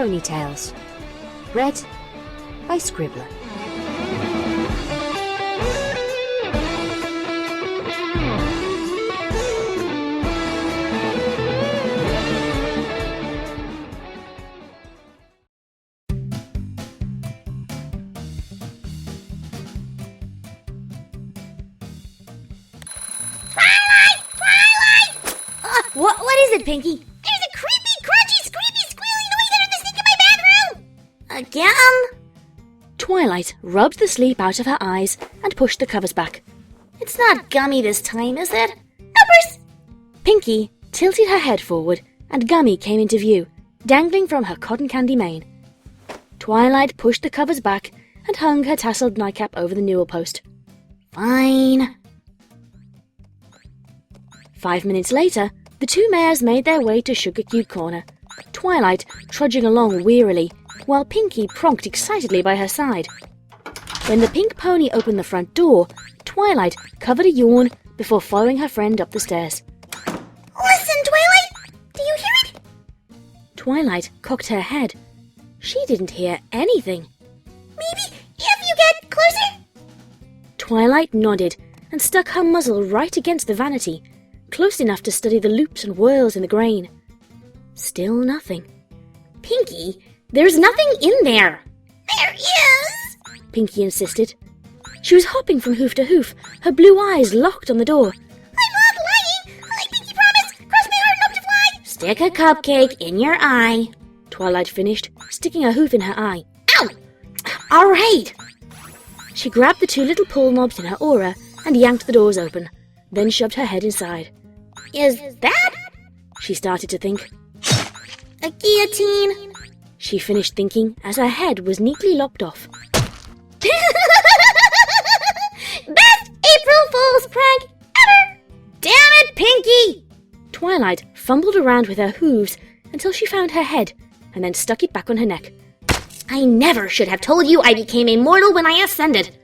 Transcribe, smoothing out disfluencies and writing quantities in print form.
Ponytails. Read by Scribbler. What is it, Pinkie? There's a creepy, crunchy, screepy, squealy noise under the sink in my bathroom! Again? Twilight rubbed the sleep out of her eyes and pushed the covers back. It's not Gummy this time, is it? Uppers! Pinkie tilted her head forward and Gummy came into view, dangling from her cotton candy mane. Twilight pushed the covers back and hung her tasseled nightcap over the newel post. Fine. 5 minutes later, the two mares made their way to Sugar Cube Corner, Twilight trudging along wearily, while Pinkie pronked excitedly by her side. When the pink pony opened the front door, Twilight covered a yawn before following her friend up the stairs. Listen, Twilight! Do you hear it? Twilight cocked her head. She didn't hear anything. Maybe if you get closer? Twilight nodded and stuck her muzzle right against the vanity, close enough to study the loops and whirls in the grain. Still nothing. Pinkie, there's nothing in there. There is! Pinkie insisted. She was hopping from hoof to hoof, her blue eyes locked on the door. I'm not lying! I Pinkie promise! Cross my heart and hope to fly! Stick a cupcake in your eye. Twilight finished, sticking a hoof in her eye. Ow! All right! She grabbed the two little pull knobs in her aura and yanked the doors open, then shoved her head inside. Is that? She started to think. A guillotine? She finished thinking as her head was neatly lopped off. Best April Fool's prank ever! Damn it, Pinkie! Twilight fumbled around with her hooves until she found her head and then stuck it back on her neck. I never should have told you I became immortal when I ascended.